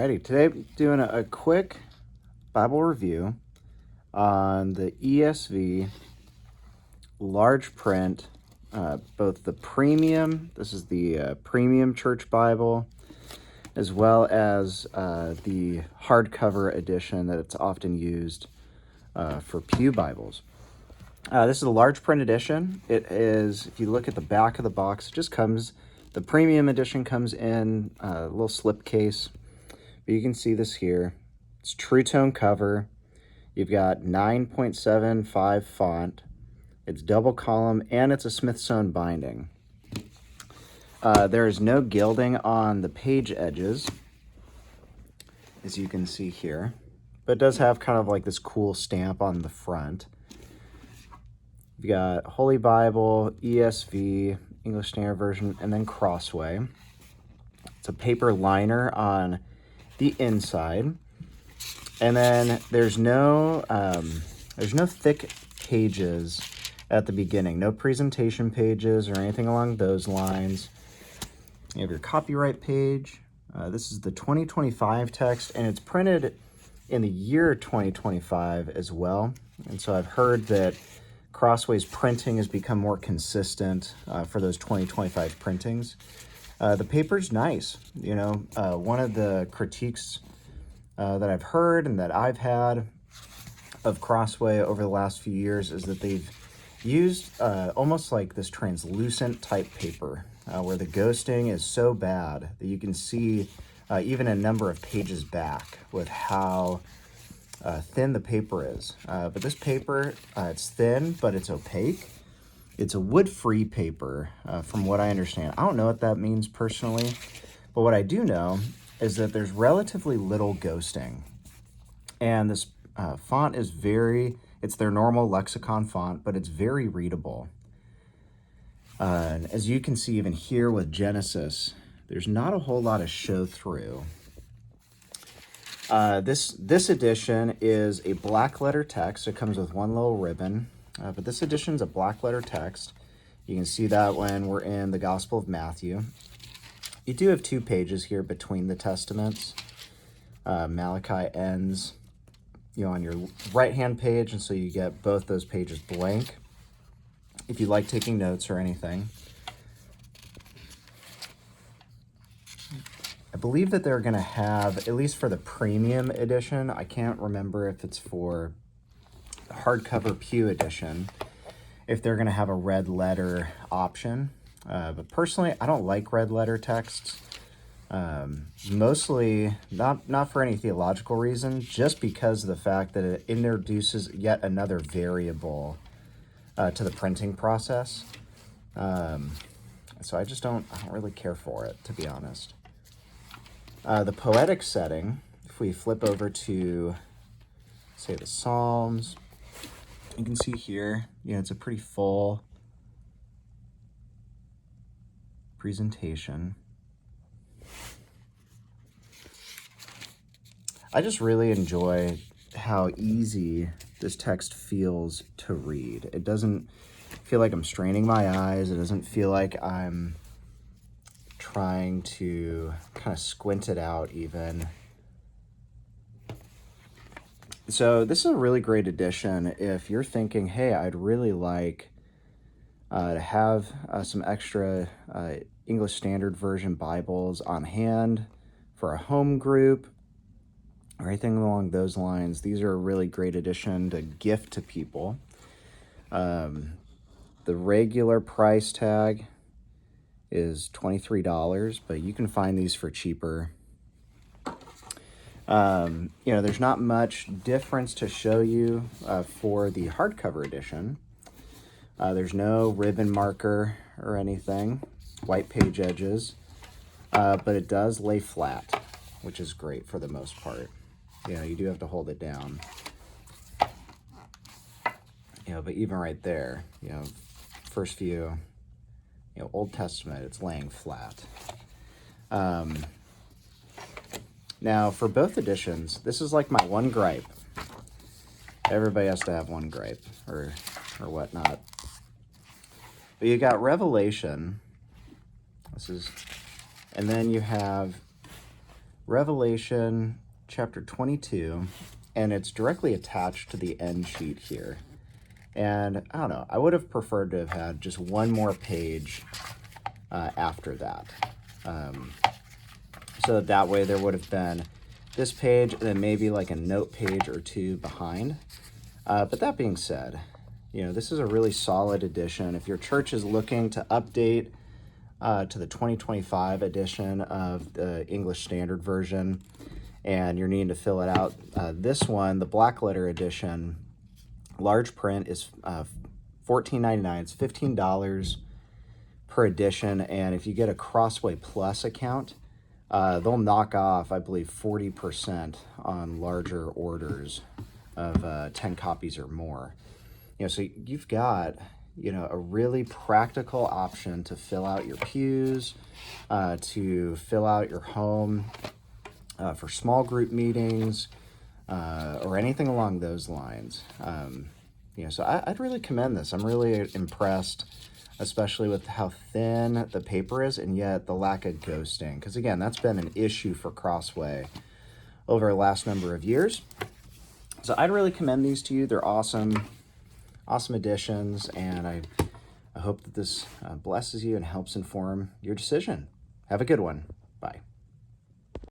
Alrighty, today I'm doing a quick Bible review on the ESV large print, both the premium, this is the premium church Bible, as well as the hardcover edition that it's often used for pew Bibles. This is a large print edition. It is, if you look at the back of the box, it just comes, the premium edition comes in a little slip case. But you can see this here. It's true tone cover. You've got 9.75 font. It's double column and it's a Smithsonian binding. There is no gilding on the page edges, as you can see here, but it does have kind of like this cool stamp on the front. You've got Holy Bible, ESV, English Standard Version, and then Crossway. It's a paper liner on the inside, and then there's no thick pages at the beginning, no presentation pages or anything along those lines. You have your copyright page. This is the 2025 text, and it's printed in the year 2025 as well. And so I've heard that Crossway's printing has become more consistent for those 2025 printings. The paper's nice. You know, one of the critiques that I've heard and that I've had of Crossway over the last few years is that they've used almost like this translucent type paper where the ghosting is so bad that you can see even a number of pages back with how thin the paper is. But this paper, it's thin, but it's opaque. It's a wood-free paper, from what I understand. I don't know what that means personally, but what I do know is that there's relatively little ghosting. And this font is it's their normal lexicon font, but it's very readable. As you can see even here with Genesis, there's not a whole lot of show-through. This edition is a black letter text. It comes with one little ribbon. But this edition is a black letter text. You can see that when we're in the Gospel of Matthew. You do have 2 pages here between the Testaments. Malachi ends, on your right-hand page, and so you get both those pages blank if you like taking notes or anything. I believe that they're going to have, at least for the premium edition, I can't remember if it's for hardcover pew edition, if they're going to have a red letter option. But personally, I don't like red letter texts. Mostly not for any theological reason, just because of the fact that it introduces yet another variable to the printing process. So I don't really care for it, to be honest. The poetic setting, if we flip over to, say, the Psalms, you can see here, it's a pretty full presentation. I just really enjoy how easy this text feels to read. It doesn't feel like I'm straining my eyes. It doesn't feel like I'm trying to kind of squint it out even. So this is a really great edition if you're thinking, hey, I'd really like to have some extra English Standard Version Bibles on hand for a home group or anything along those lines. These are a really great addition to gift to people. The regular price tag is $23, but you can find these for cheaper. There's not much difference to show you for the hardcover edition. There's no ribbon marker or anything, white page edges, but it does lay flat, which is great for the most part. You do have to hold it down. But even right there, first view, Old Testament, it's laying flat. Now, for both editions, this is like my one gripe. Everybody has to have one gripe or whatnot. But you got Revelation. And then you have Revelation chapter 22, and it's directly attached to the end sheet here. And I don't know, I would have preferred to have had just one more page after that. So that way there would have been this page and then maybe like a note page or two behind. But that being said, you know, this is a really solid edition. If your church is looking to update to the 2025 edition of the English Standard Version, and you're needing to fill it out, this one, the black letter edition, large print, is $14.99. It's $15 per edition, and if you get a Crossway Plus account, they'll knock off, I believe, 40% on larger orders of 10 copies or more. You know, so you've got, you know, a really practical option to fill out your pews, to fill out your home for small group meetings, or anything along those lines. You know, so I'd really commend this. I'm really impressed, especially with how thin the paper is and yet the lack of ghosting. Because again, that's been an issue for Crossway over the last number of years. So I'd really commend these to you. They're awesome editions, and I hope that this blesses you and helps inform your decision. Have a good one. Bye.